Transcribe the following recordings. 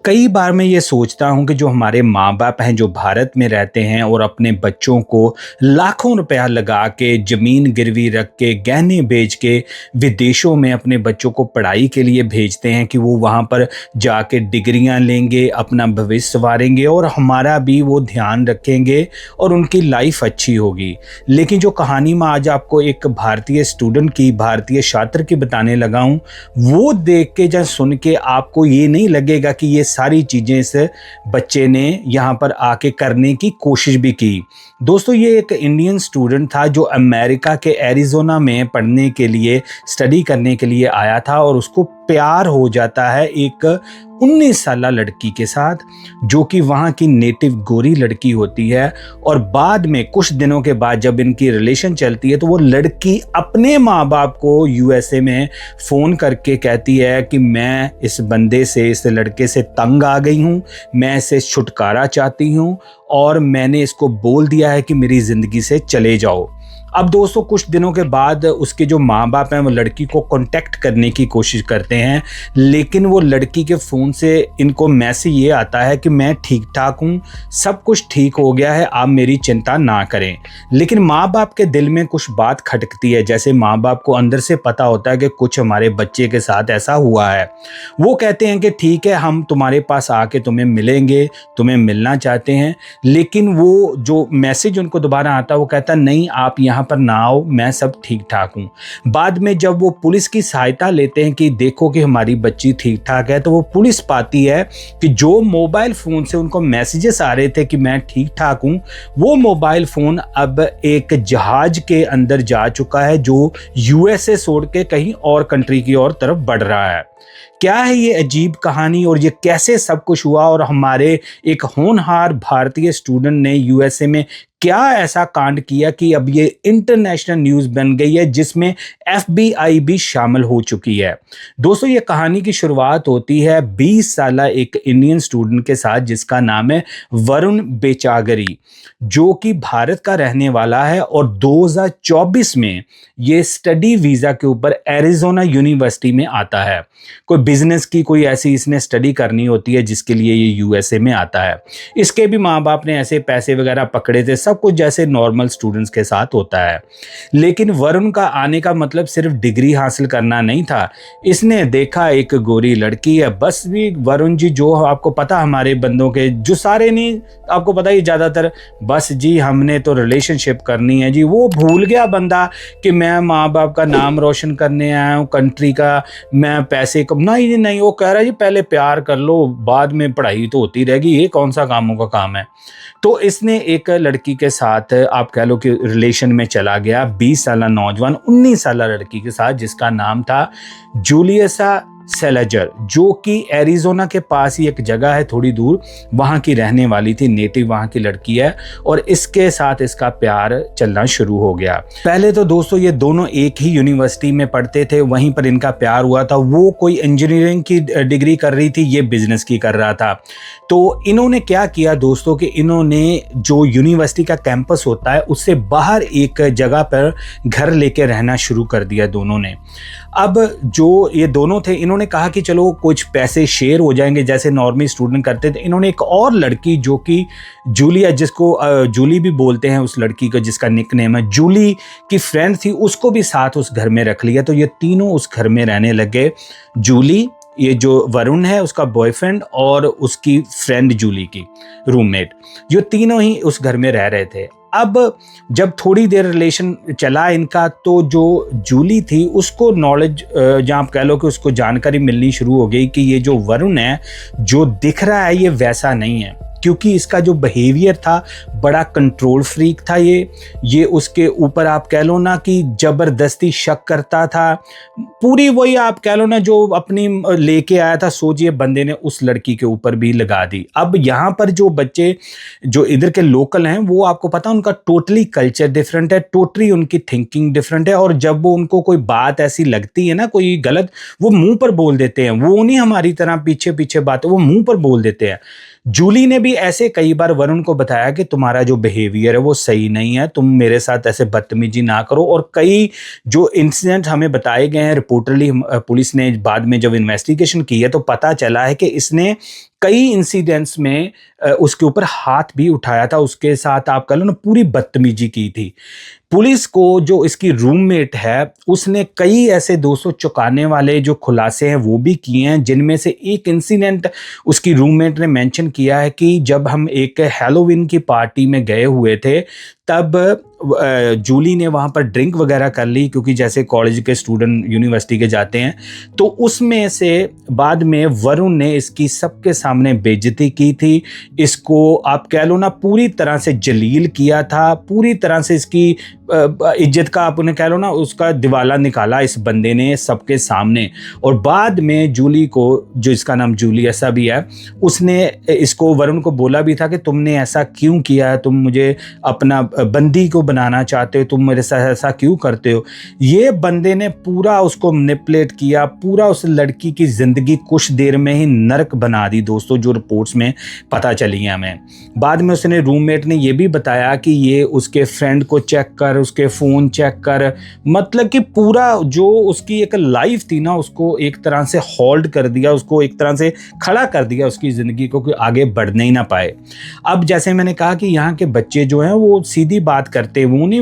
कई बार मैं ये सोचता हूँ कि जो हमारे माँ-बाप हैं, जो भारत में रहते हैं और अपने बच्चों को लाखों रुपया लगा के, ज़मीन गिरवी रख के, गहने बेच के विदेशों में अपने बच्चों को पढ़ाई के लिए भेजते हैं कि वो वहाँ पर जाके डिग्रियाँ लेंगे, अपना भविष्य सँवारेंगे और हमारा भी वो ध्यान रखेंगे और उनकी लाइफ़ अच्छी होगी। लेकिन जो कहानी मैं आज आपको एक भारतीय स्टूडेंट की, भारतीय छात्र की बताने लगा हूँ, वो देख के या सुन के आपको ये नहीं लगेगा कि ये सारी चीज़ें इस बच्चे ने यहाँ पर आके करने की कोशिश भी की। दोस्तों, ये एक इंडियन स्टूडेंट था जो अमेरिका के एरिज़ोना में पढ़ने के लिए, स्टडी करने के लिए आया था और उसको प्यार हो जाता है एक 19 साला लड़की के साथ, जो कि वहाँ की नेटिव गोरी लड़की होती है। और बाद में कुछ दिनों के बाद जब इनकी रिलेशन चलती है तो वो लड़की अपने माँ बाप को यूएसए में फ़ोन करके कहती है कि मैं इस बंदे से, इस लड़के से तंग आ गई हूँ, मैं इससे छुटकारा चाहती हूँ और मैंने इसको बोल दिया है कि मेरी ज़िंदगी से चले जाओ। अब दोस्तों, कुछ दिनों के बाद उसके जो माँ बाप हैं वो लड़की को कांटेक्ट करने की कोशिश करते हैं, लेकिन वो लड़की के फ़ोन से इनको मैसेज ये आता है कि मैं ठीक ठाक हूँ, सब कुछ ठीक हो गया है, आप मेरी चिंता ना करें। लेकिन माँ बाप के दिल में कुछ बात खटकती है, जैसे माँ बाप को अंदर से पता होता है कि कुछ हमारे बच्चे के साथ ऐसा हुआ है। वो कहते हैं कि ठीक है, हम तुम्हारे पास आके तुम्हें मिलेंगे, तुम्हें मिलना चाहते हैं। लेकिन वो जो मैसेज उनको दोबारा आता है वो कहता नहीं, आप यहाँ पर ना आओ, मैं सब ठीक ठाक हूँ। बाद में जब वो पुलिस की सहायता लेते हैं कि देखो कि हमारी बच्ची ठीक ठाक है, तो वो पुलिस पाती है कि जो मोबाइल फ़ोन से उनको मैसेजेस आ रहे थे कि मैं ठीक ठाक हूँ, वो मोबाइल फ़ोन अब एक जहाज के अंदर जा चुका है जो यूएसए छोड़ के कहीं और कंट्री की ओर तरफ बढ़ रहा है। क्या है ये अजीब कहानी और ये कैसे सब कुछ हुआ और हमारे एक होनहार भारतीय स्टूडेंट ने यूएसए में क्या ऐसा कांड किया कि अब ये इंटरनेशनल न्यूज़ बन गई है, जिसमें एफबीआई भी शामिल हो चुकी है। दोस्तों, ये कहानी की शुरुआत होती है 20 साला एक इंडियन स्टूडेंट के साथ जिसका नाम है वरुण बेचागरी, जो कि भारत का रहने वाला है और 2024 में ये स्टडी वीज़ा के ऊपर एरिज़ोना यूनिवर्सिटी में आता है। कोई बिजनेस की कोई ऐसी इसने स्टडी करनी होती है जिसके लिए ये यूएसए में आता है। इसके भी माँ बाप ने ऐसे पैसे वगैरह पकड़े थे, सब कुछ जैसे नॉर्मल स्टूडेंट्स के साथ होता है। लेकिन वरुण का आने का मतलब सिर्फ डिग्री हासिल करना नहीं था। इसने देखा एक गोरी लड़की है, बस भी वरुण जी, जो आपको पता हमारे बंदों के, जो सारे नहीं, आपको पता ही ज़्यादातर, बस जी हमने तो रिलेशनशिप करनी है जी। वो भूल गया बंदा कि मैं माँ बाप का नाम रोशन करने आया हूँ, कंट्री का, मैं पैसे नहीं नहीं, वो कह रहा है जी पहले प्यार कर लो, बाद में पढ़ाई तो होती रहेगी, ये कौन सा कामों का काम है। तो इसने एक लड़की के साथ, आप कह लो कि रिलेशन में चला गया, 20 साला नौजवान 19 साला लड़की के साथ जिसका नाम था जूलियसा सेलेजर, जो कि एरिज़ोना के पास ही एक जगह है थोड़ी दूर, वहाँ की रहने वाली थी, नेटिव वहाँ की लड़की है और इसके साथ इसका प्यार चलना शुरू हो गया। पहले तो दोस्तों ये दोनों एक ही यूनिवर्सिटी में पढ़ते थे, वहीं पर इनका प्यार हुआ था। वो कोई इंजीनियरिंग की डिग्री कर रही थी, ये बिजनेस की कर रहा था। तो इन्होंने क्या किया दोस्तों कि इन्होंने जो यूनिवर्सिटी का कैंपस होता है उससे बाहर एक जगह पर घर लेके रहना शुरू कर दिया दोनों ने। अब जो ये दोनों थे, इन्होंने कहा कि चलो कुछ पैसे शेयर हो जाएंगे जैसे नॉर्मल स्टूडेंट करते थे। इन्होंने एक और लड़की जो कि जूलिया, जिसको जूली भी बोलते हैं उस लड़की को, जिसका निकनेम है, जूली की फ्रेंड थी, उसको भी साथ उस घर में रख लिया। तो ये तीनों उस घर में रहने लगे। जूली, ये जो वरुण है उसका बॉयफ्रेंड, और उसकी फ्रेंड जूली की रूममेट, जो तीनों ही उस घर में रह रहे थे। अब जब थोड़ी देर रिलेशन चला इनका, तो जो जूली थी उसको नॉलेज, जहाँ आप कह लो कि उसको जानकारी मिलनी शुरू हो गई कि ये जो वरुण है, जो दिख रहा है, ये वैसा नहीं है, क्योंकि इसका जो बिहेवियर था बड़ा कंट्रोल फ्रीक था। ये उसके ऊपर आप कह लो ना कि ज़बरदस्ती शक करता था, पूरी वही आप कह लो ना जो अपनी लेके आया था, सोचिए बंदे ने उस लड़की के ऊपर भी लगा दी। अब यहाँ पर जो बच्चे जो इधर के लोकल हैं, वो आपको पता उनका टोटली कल्चर डिफरेंट है, टोटली उनकी थिंकिंग डिफरेंट है, और जब वो उनको कोई बात ऐसी लगती है ना, कोई गलत, वो मुंह पर बोल देते हैं। वो नहीं हमारी तरह पीछे पीछे बात, वो मुंह पर बोल देते हैं। जूली ने भी ऐसे कई बार वरुण को बताया कि तुम्हारा जो बिहेवियर है वो सही नहीं है, तुम मेरे साथ ऐसे बदतमीजी ना करो। और कई जो इंसिडेंट हमें बताए गए हैं रिपोर्टरली, पुलिस ने बाद में जब इन्वेस्टिगेशन की है तो पता चला है कि इसने कई इंसिडेंट्स में उसके ऊपर हाथ भी उठाया था, उसके साथ आप कह लो ना पूरी बदतमीजी की थी। पुलिस को जो इसकी रूममेट है, उसने कई ऐसे 200 चौंकाने वाले जो खुलासे हैं वो भी किए हैं, जिनमें से एक इंसिडेंट उसकी रूममेट ने मेंशन किया है कि जब हम एक हैलोवीन की पार्टी में गए हुए थे, तब जूली ने वहाँ पर ड्रिंक वगैरह कर ली, क्योंकि जैसे कॉलेज के स्टूडेंट यूनिवर्सिटी के जाते हैं, तो उसमें से बाद में वरुण ने इसकी सबके सामने बेइज्जती की थी। इसको आप कह लो ना पूरी तरह से जलील किया था, पूरी तरह से इसकी इज्जत का आप उन्हें कह लो ना उसका दिवाला निकाला इस बंदे ने सबके सामने। और बाद में जूली को, जो इसका नाम जूली ऐसा भी है, उसने इसको वरुण को बोला भी था कि तुमने ऐसा क्यों किया है, तुम मुझे अपना बंदी को बनाना चाहते हो, तुम मेरे साथ ऐसा क्यों करते हो। ये बंदे ने पूरा उसको मैनिपुलेट किया, पूरा उस लड़की की जिंदगी कुछ देर में ही नरक बना दी दोस्तों, जो रिपोर्ट्स में पता चली है हमें। बाद में उसने रूममेट ने यह भी बताया कि ये उसके फ्रेंड को चेक कर, उसके फोन चेक कर, मतलब कि पूरा जो उसकी एक लाइफ थी ना उसको एक तरह से होल्ड कर दिया, उसको एक तरह से खड़ा कर दिया उसकी जिंदगी को कि आगे बढ़ने ही ना पाए। अब जैसे मैंने कहा कि यहाँ के बच्चे जो हैं वो सीधी बात करते, वो नहीं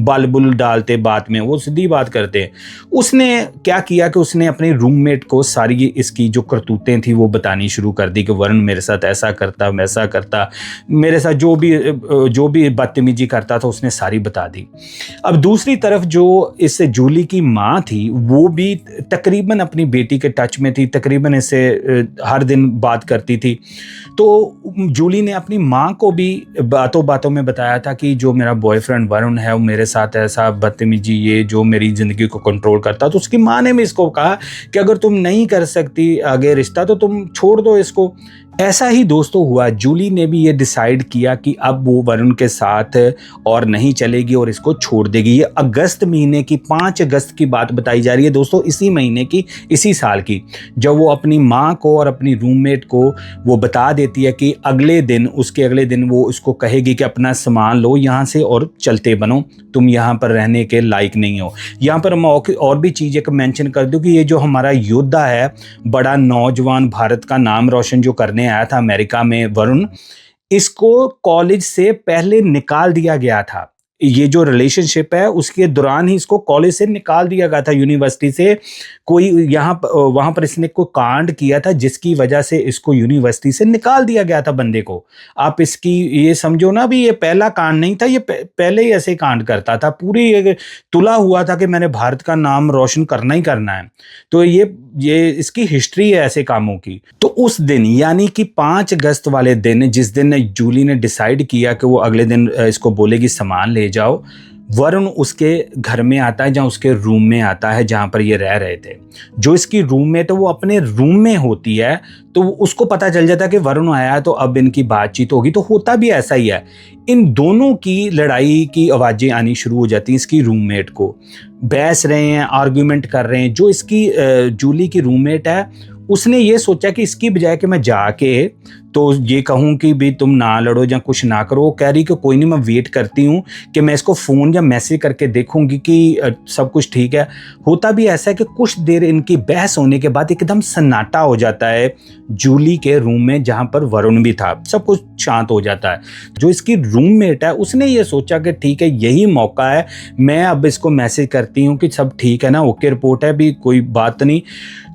बल बुल डालते बात में, वो सीधी बात करते। उसने क्या किया कि उसने अपने रूममेट को सारी इसकी जो करतूतें थी वो बतानी शुरू कर दी कि वरुण मेरे साथ ऐसा करता, वैसा करता, मेरे साथ जो भी बदतमीजी करता था उसने सारी बता दी। अब दूसरी तरफ जो इस जूली की माँ थी वो भी तकरीबन अपनी बेटी के टच में थी, तकरीबन इससे हर दिन बात करती थी। तो जूली ने अपनी माँ को भी बातों बातों में बताया था कि जो मेरा बॉयफ्रेंड वरुण है वो मेरे साथ ऐसा बदतमीजी, ये जो मेरी ज़िंदगी को कंट्रोल करता। तो उसकी माँ ने भी इसको कहा कि अगर तुम नहीं कर सकती आगे रिश्ता तो तुम छोड़ दो इसको। ऐसा ही दोस्तों हुआ, जूली ने भी ये डिसाइड किया कि अब वो वरुण के साथ और नहीं चलेगी और इसको छोड़ देगी। ये अगस्त महीने की 5 अगस्त की बात बताई जा रही है दोस्तों, इसी महीने की, इसी साल की, जब वो अपनी माँ को और अपनी रूममेट को वो बता देती है कि उसके अगले दिन वो उसको कहेगी कि अपना सामान लो यहाँ से और चलते बनो, तुम यहाँ पर रहने के लायक नहीं हो। यहाँ पर मैं और भी चीज़ एक मेंशन कर दूँ कि ये जो हमारा योद्धा है, बड़ा नौजवान, भारत का नाम रोशन जो करने आया था अमेरिका में वरुण, इसको कॉलेज से पहले निकाल दिया गया था। ये जो रिलेशनशिप है उसके दौरान ही इसको कॉलेज से निकाल दिया गया था, यूनिवर्सिटी से। कोई वहां पर इसने कोई कांड किया था जिसकी वजह से इसको यूनिवर्सिटी से निकाल दिया गया था बंदे को। आप इसकी ये समझो ना भी ये पहला कांड नहीं था, ये पहले ही ऐसे कांड करता था, पूरी तुला हुआ था कि मैंने भारत का नाम रोशन करना ही करना है। तो ये इसकी हिस्ट्री है ऐसे कामों की। तो उस दिन यानी कि 5 अगस्त वाले दिन, जिस दिन जूली ने डिसाइड किया कि वो अगले दिन इसको बोलेगी सामान ले जाओ, वरुण उसके घर में आता है, जहाँ उसके रूम में आता है जहाँ पर ये रह रहे थे। जो इसकी रूममेट है वो अपने रूम में होती है, तो उसको पता चल जाता है कि वरुण आया है तो अब इनकी बातचीत होगी। तो होता भी ऐसा ही है, इन दोनों की लड़ाई की आवाज़ें आनी शुरू हो जाती हैं। इसकी रूममेट को बहस रहे हैं, आर्ग्यूमेंट कर रहे हैं। जो इसकी जूली की रूममेट है उसने ये सोचा कि इसकी बजाय कि मैं जाके तो ये कहूँ कि भी तुम ना लड़ो या कुछ ना करो, वो कह रही कि कोई नहीं, मैं वेट करती हूँ कि मैं इसको फ़ोन या मैसेज करके देखूंगी कि सब कुछ ठीक है। होता भी ऐसा है कि कुछ देर इनकी बहस होने के बाद एकदम सन्नाटा हो जाता है जूली के रूम में जहाँ पर वरुण भी था, सब कुछ शांत हो जाता है। जो इसकी रूममेट है उसने ये सोचा कि ठीक है यही मौका है, मैं अब इसको मैसेज करती हूँ कि सब ठीक है ना, ओके रिपोर्ट है, भी कोई बात नहीं।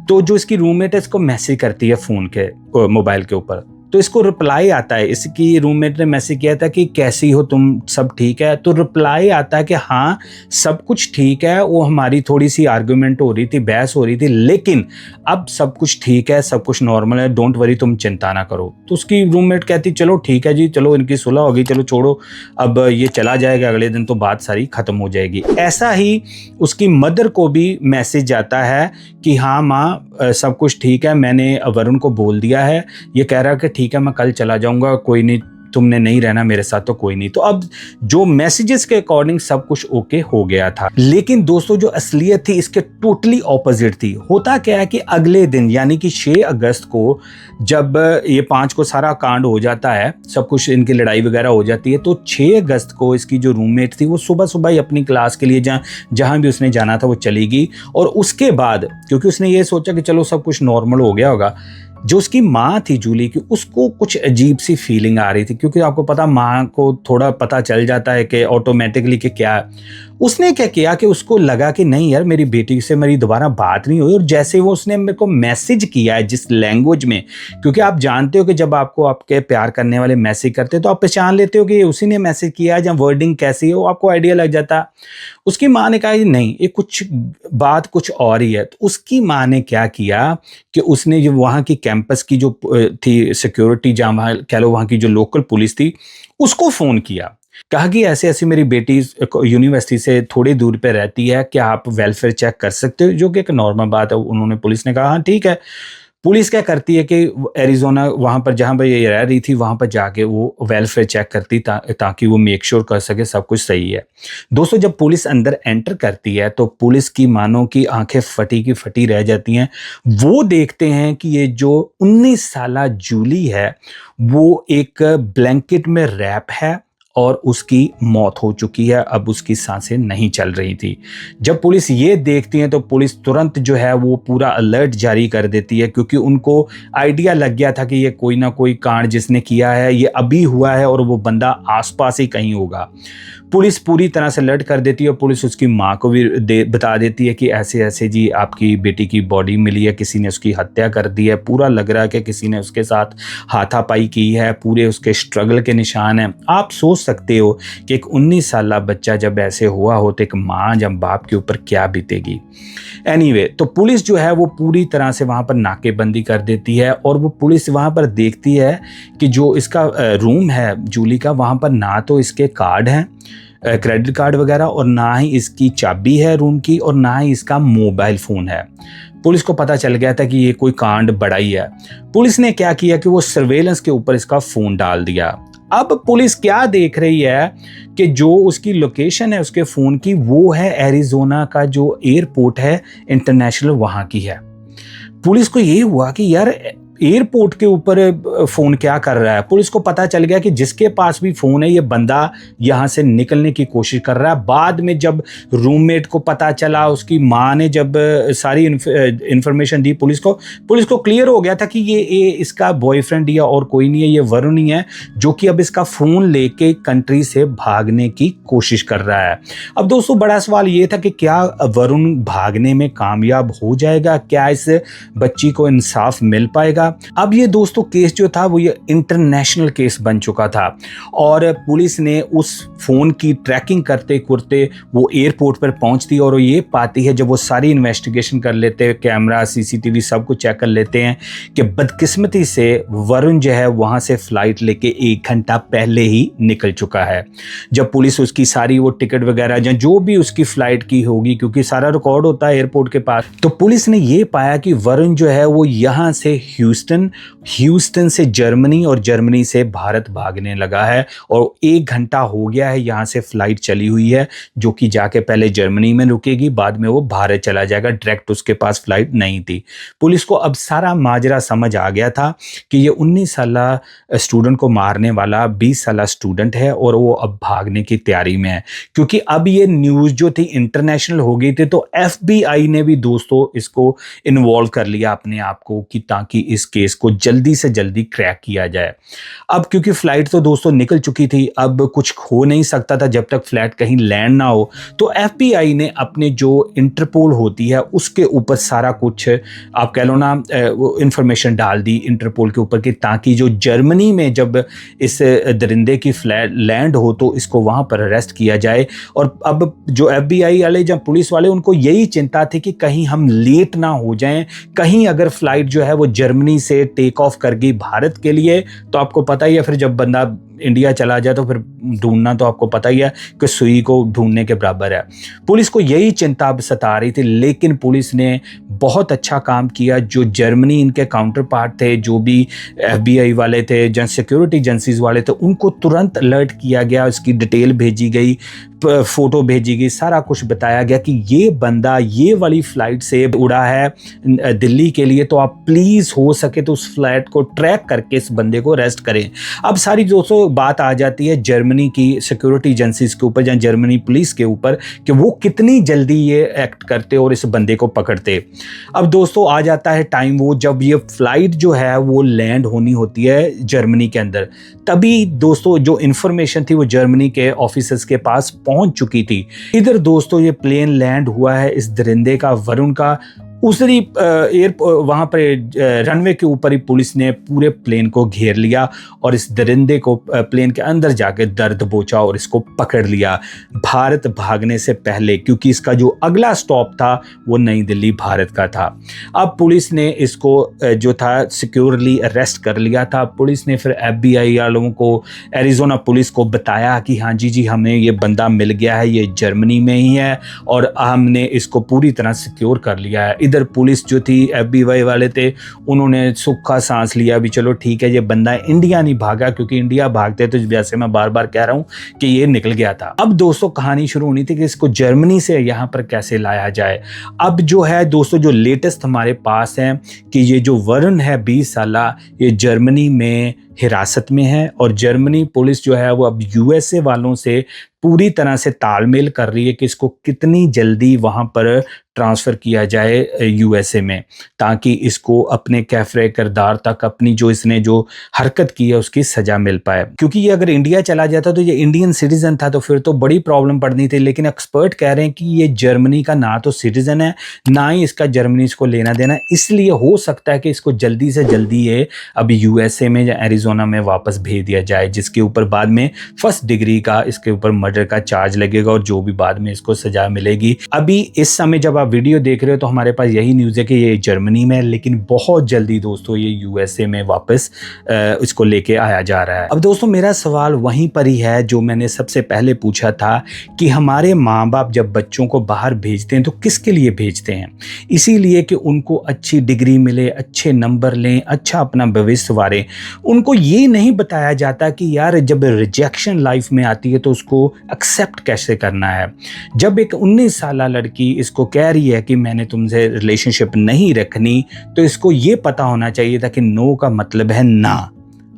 तो जो इसकी रूममेट है इसको मैसेज करती है फ़ोन के मोबाइल के ऊपर, तो इसको रिप्लाई आता है। इसकी रूममेट ने मैसेज किया था कि कैसी हो तुम, सब ठीक है। तो रिप्लाई आता है कि हाँ सब कुछ ठीक है, वो हमारी थोड़ी सी आर्गुमेंट हो रही थी, बहस हो रही थी, लेकिन अब सब कुछ ठीक है, सब कुछ नॉर्मल है, डोंट वरी, तुम चिंता ना करो। तो उसकी रूममेट कहती चलो ठीक है जी, चलो इनकी सुलह होगी, चलो छोड़ो, अब ये चला जाएगा, अगले दिन तो बात सारी ख़त्म हो जाएगी। ऐसा ही उसकी मदर को भी मैसेज आता है कि हाँ माँ सब कुछ ठीक है, मैंने वरुण को बोल दिया है, ये कह रहा है कि ठीक है मैं कल चला जाऊंगा, कोई नहीं, तुमने नहीं रहना मेरे साथ तो कोई नहीं। तो अब जो मैसेजेस के अकॉर्डिंग सब कुछ ओके हो गया था। लेकिन दोस्तों जो असलियत थी इसके टोटली ऑपोजिट थी। होता क्या है कि अगले दिन यानी कि 6 अगस्त को जब ये 5 को सारा कांड हो जाता है, सब कुछ इनकी लड़ाई वगैरह हो जाती है, तो 6 अगस्त को इसकी जो रूममेट थी वो सुबह सुबह ही अपनी क्लास के लिए जहाँ भी उसने जाना था वो चली गई। और उसके बाद क्योंकि उसने ये सोचा कि चलो सब कुछ नॉर्मल हो गया होगा, जो उसकी माँ थी जूली की, उसको कुछ अजीब सी फीलिंग आ रही थी, क्योंकि आपको पता माँ को थोड़ा पता चल जाता है कि ऑटोमेटिकली कि क्या। उसने क्या किया कि उसको लगा कि नहीं यार, मेरी बेटी से मेरी दोबारा बात नहीं हुई, और जैसे वो उसने मेरे को मैसेज किया है जिस लैंग्वेज में, क्योंकि आप जानते हो कि जब आपको आपके प्यार करने वाले मैसेज करते हैं तो आप पहचान लेते हो कि उसी ने मैसेज किया है, या वर्डिंग कैसी है वो आपको आइडिया लग जाता। उसकी माँ ने कहा कि नहीं, ये कुछ बात कुछ और ही है। तो उसकी माँ ने क्या किया कि उसने जो वहाँ की कैंपस की जो थी सिक्योरिटी, जहाँ वहाँ कह लो वहाँ की जो लोकल पुलिस थी, उसको फ़ोन किया। कहा कि ऐसे ऐसे मेरी बेटी यूनिवर्सिटी से थोड़ी दूर पे रहती है, क्या आप वेलफेयर चेक कर सकते हो, जो कि एक नॉर्मल बात है। उन्होंने, पुलिस ने कहा हाँ ठीक है। पुलिस क्या करती है कि एरिज़ोना वहाँ पर जहाँ पर ये रह रही थी वहाँ पर जाके वो वेलफेयर चेक करती ताकि वो मेक श्योर कर सके सब कुछ सही है। दोस्तों, जब पुलिस अंदर एंटर करती है तो पुलिस की मानो की आंखें फटी की फटी रह जाती हैं। वो देखते हैं कि ये जो 19 साला जूली है वो एक ब्लैंकेट में रैप है और उसकी मौत हो चुकी है, अब उसकी सांसें नहीं चल रही थी। जब पुलिस ये देखती है तो पुलिस तुरंत जो है वो पूरा अलर्ट जारी कर देती है, क्योंकि उनको आइडिया लग गया था कि ये कोई ना कोई कांड जिसने किया है ये अभी हुआ है और वो बंदा आसपास ही कहीं होगा। पुलिस पूरी तरह से अलर्ट कर देती है, और पुलिस उसकी माँ को भी बता देती है कि ऐसे ऐसे जी आपकी बेटी की बॉडी मिली है, किसी ने उसकी हत्या कर दी है, पूरा लग रहा है कि किसी ने उसके साथ हाथापाई की है, पूरे उसके स्ट्रगल के निशान हैं। आप सोच सकते हो कि एक 19 साला बच्चा जब ऐसे हुआ हो तो एक माँ जब बाप के ऊपर क्या बीतेगी। एनीवे, तो पुलिस जो है वो पूरी तरह से वहाँ पर नाकेबंदी कर देती है, और वो पुलिस वहाँ पर देखती है कि जो इसका रूम है जूली का, वहाँ पर ना तो इसके कार्ड हैं, क्रेडिट कार्ड वगैरह, और ना ही इसकी चाबी है रूम की, और ना ही इसका मोबाइल फ़ोन है। पुलिस को पता चल गया था कि ये कोई कांड बड़ा ही है। पुलिस ने क्या किया कि वो सर्वेलेंस के ऊपर इसका फ़ोन डाल दिया। अब पुलिस क्या देख रही है कि जो उसकी लोकेशन है उसके फ़ोन की, वो है एरिज़ोना का जो एयरपोर्ट है इंटरनेशनल, वहाँ की है। पुलिस को ये हुआ कि यार एयरपोर्ट के ऊपर फ़ोन क्या कर रहा है। पुलिस को पता चल गया कि जिसके पास भी फ़ोन है ये बंदा यहाँ से निकलने की कोशिश कर रहा है। बाद में जब रूममेट को पता चला, उसकी माँ ने जब सारी इन्फॉर्मेशन दी पुलिस को क्लियर हो गया था कि ये इसका बॉयफ्रेंड या और कोई नहीं है, ये वरुण ही है जो कि अब इसका फ़ोन लेके कंट्री से भागने की कोशिश कर रहा है। अब दोस्तों, बड़ा सवाल ये था कि क्या वरुण भागने में कामयाब हो जाएगा, क्या इस बच्ची को इंसाफ मिल पाएगा। अब ये दोस्तों केस जो था वो ये इंटरनेशनल केस बन चुका था, और पुलिस ने उस फोन की ट्रैकिंग करते करते वो एयरपोर्ट पर पहुंचती और वो ये पाती है, जब वो सारी इन्वेस्टिगेशन कर लेते हैं, कैमरा सीसीटीवी सब कुछ चेक कर लेते हैं, कि बदकिस्मती से वरुण जो है वहां से फ्लाइट लेके 1 घंटा पहले ही निकल चुका है। जब पुलिस उसकी सारी वो टिकट वगैरह या जो भी उसकी फ्लाइट की होगी, क्योंकि सारा रिकॉर्ड होता है एयरपोर्ट के पास, तो पुलिस ने ये पाया कि वरुण जो है वो यहाँ से ह्यूस्टन से जर्मनी और जर्मनी से भारत भागने लगा है, और 1 घंटा हो गया है यहाँ से फ्लाइट चली हुई है, जो कि जाके पहले जर्मनी में रुकेगी, बाद में वो भारत चला जाएगा। डायरेक्ट उसके पास फ्लाइट नहीं थी। पुलिस को अब सारा माजरा समझ आ गया था कि ये 19 साला स्टूडेंट को मारने वाला 20 साला स्टूडेंट है, और वो अब भागने की तैयारी में है, क्योंकि अब ये न्यूज़ जो थी इंटरनेशनल हो गई थी। तो FBI ने भी दोस्तों इसको इन्वॉल्व कर लिया अपने आप को, कि ताकि इस केस को जल्दी से जल्दी क्रैक किया जाए। अब क्योंकि फ्लाइट तो दोस्तों निकल चुकी थी, अब कुछ हो नहीं सकता था जब तक फ्लाइट कहीं लैंड ना हो, तो FBI ने अपने जो इंटरपोल होती है उसके ऊपर सारा कुछ, आप कह लो ना, इंफॉर्मेशन डाल दी इंटरपोल के ऊपर, कि ताकि जो जर्मनी में जब इस दरिंदे की फ्लाइट लैंड हो तो इसको वहां पर अरेस्ट किया जाए। और अब जो FBI वाले, जब पुलिस वाले, उनको यही चिंता थी कि कहीं हम लेट ना हो जाएं, कहीं अगर फ्लाइट जो है वो जर्मनी से टेक ऑफ कर गई भारत के लिए, तो आपको पता ही है फिर जब बंदा इंडिया चला जाए तो फिर ढूंढना तो आपको पता ही है कि सुई को ढूंढने के बराबर है। पुलिस को यही चिंता अब सता रही थी, लेकिन पुलिस ने बहुत अच्छा काम किया। जो जर्मनी इनके काउंटर पार्ट थे, जो भी FBI वाले थे, जन सिक्योरिटी एजेंसीज वाले थे, उनको तुरंत अलर्ट किया गया, उसकी डिटेल भेजी गई, फोटो भेजी गई, सारा कुछ बताया गया कि ये बंदा ये वाली फ्लाइट से उड़ा है दिल्ली के लिए, तो आप प्लीज़ हो सके तो उस फ्लाइट को ट्रैक करके इस बंदे को अरेस्ट करें। अब सारी दोस्तों बात आ जाती है जर्मनी की सिक्योरिटी एजेंसीज के ऊपर या जर्मनी पुलिस के ऊपर कि वो कितनी जल्दी ये एक्ट करते और इस बंदे को पकड़ते। अब दोस्तों आ जाता है टाइम वो जब ये फ्लाइट जो है वो लैंड होनी होती है जर्मनी के अंदर, तभी दोस्तों जो इन्फॉर्मेशन थी वो जर्मनी के ऑफिसर्स के पास पहुंच चुकी थी। इधर दोस्तों ये प्लेन लैंड हुआ है इस दरिंदे का, वरुण का। उसी वहां पर रनवे के ऊपर ही पुलिस ने पूरे प्लेन को घेर लिया और इस दरिंदे को प्लेन के अंदर जाके दर्द बोचा और इसको पकड़ लिया भारत भागने से पहले, क्योंकि इसका जो अगला स्टॉप था वो नई दिल्ली भारत का था। अब पुलिस ने इसको जो था सिक्योरली अरेस्ट कर लिया था। पुलिस ने फिर FBI वालों को, एरिजोना पुलिस को बताया कि हाँ जी हमें ये बंदा मिल गया है, ये जर्मनी में ही है और हमने इसको पूरी तरह सिक्योर कर लिया है। इधर पुलिस जो थी, FBI वाले थे, उन्होंने सूखा सांस लिया भी चलो ठीक है ये बंदा इंडिया नहीं भागा, क्योंकि इंडिया भागते तो जैसे मैं बार बार कह रहा हूं कि ये निकल गया था। अब दोस्तों कहानी शुरू होनी थी कि इसको जर्मनी से यहाँ पर कैसे लाया जाए। अब जो है दोस्तों जो लेटेस्ट हमारे पास है कि ये जो वरुण है 20 साल, ये जर्मनी में हिरासत में है और जर्मनी पुलिस जो है वो अब USA वालों से पूरी तरह से तालमेल कर रही है कि इसको कितनी जल्दी वहां पर ट्रांसफ़र किया जाए USA में, ताकि इसको अपने कैफरे किरदार तक अपनी जो इसने जो हरकत की है उसकी सज़ा मिल पाए। क्योंकि ये अगर इंडिया चला जाता तो ये इंडियन सिटीज़न था तो फिर तो बड़ी प्रॉब्लम पड़नी थी, लेकिन एक्सपर्ट कह रहे हैं कि ये जर्मनी का ना तो सिटीज़न है ना ही इसका जर्मनी इसको लेना देना, इसलिए हो सकता है कि इसको जल्दी से जल्दी ये अभी USA में या एरिजोना में वापस भेज दिया जाए, जिसके ऊपर बाद में फर्स्ट डिग्री का इसके ऊपर मर्डर का चार्ज लगेगा और जो भी बाद में इसको सजा मिलेगी। अभी इस समय जब आप वीडियो देख रहे हो तो हमारे पास यही न्यूज़ है कि ये जर्मनी में, लेकिन बहुत जल्दी दोस्तों ये USA में वापस इसको लेके आया जा रहा है। अब दोस्तों मेरा सवाल वहीं पर ही है जो मैंने सबसे पहले पूछा था कि हमारे माँ बाप जब बच्चों को बाहर भेजते हैं तो किसके लिए भेजते हैं? इसीलिए कि उनको अच्छी डिग्री मिले, अच्छे नंबर लें, अच्छा अपना भविष्य संवारें। उनको ये नहीं बताया जाता कि यार जब रिजेक्शन लाइफ में आती है तो उसको एक्सेप्ट कैसे करना है। जब एक 19 साल लड़की इसको कह रही है कि मैंने तुमसे रिलेशनशिप नहीं रखनी, तो इसको ये पता होना चाहिए था कि नो का मतलब है ना,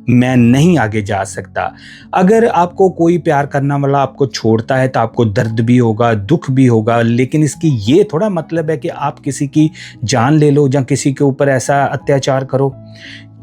मैं नहीं आगे जा सकता। अगर आपको कोई प्यार करना वाला आपको छोड़ता है तो आपको दर्द भी होगा, दुख भी होगा, लेकिन इसकी ये थोड़ा मतलब है कि आप किसी की जान ले लो या किसी के ऊपर ऐसा अत्याचार करो।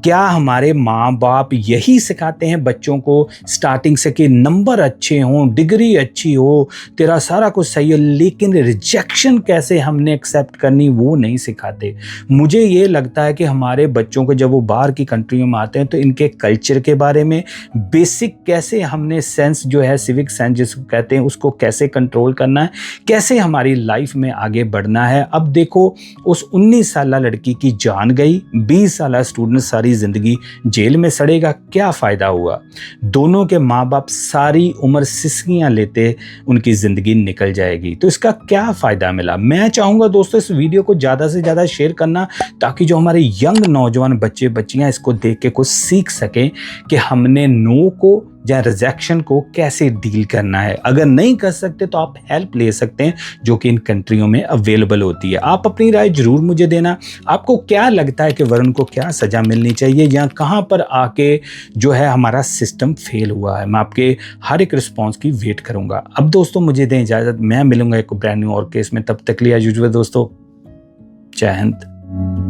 क्या हमारे माँ बाप यही सिखाते हैं बच्चों को स्टार्टिंग से कि नंबर अच्छे हों, डिग्री अच्छी हो, तेरा सारा कुछ सही है, लेकिन रिजेक्शन कैसे हमने एक्सेप्ट करनी वो नहीं सिखाते। मुझे ये लगता है कि हमारे बच्चों को जब वो बाहर की कंट्रियों में आते हैं तो इनके कल्चर के बारे में बेसिक कैसे हमने सेंस जो है, सिविक सेंस जिसको कहते हैं, उसको कैसे कंट्रोल करना है, कैसे हमारी लाइफ में आगे बढ़ना है। अब देखो उस 19 साल लड़की की जान गई, 20 साल स्टूडेंट सारी जिंदगी जेल में सड़ेगा, क्या फायदा हुआ? दोनों के माँ बाप सारी उम्र सिसकियां लेते उनकी जिंदगी निकल जाएगी, तो इसका क्या फायदा मिला? मैं चाहूंगा दोस्तों इस वीडियो को ज्यादा से ज्यादा शेयर करना, ताकि जो हमारे यंग नौजवान बच्चे बच्चियां इसको देख के कुछ सीख सकें कि हमने नो को या रिजेक्शन को कैसे डील करना है। अगर नहीं कर सकते तो आप हेल्प ले सकते हैं जो कि इन कंट्रियों में अवेलेबल होती है। आप अपनी राय जरूर मुझे देना, आपको क्या लगता है कि वरुण को क्या सजा मिलनी चाहिए या कहां पर आके जो है हमारा सिस्टम फेल हुआ है। मैं आपके हर एक रिस्पॉन्स की वेट करूंगा। अब दोस्तों मुझे दें इजाजत, मैं मिलूंगा एक ब्रांड न्यू और केस में, तब तक लिया यूजुअल दोस्तों, जय हिंद।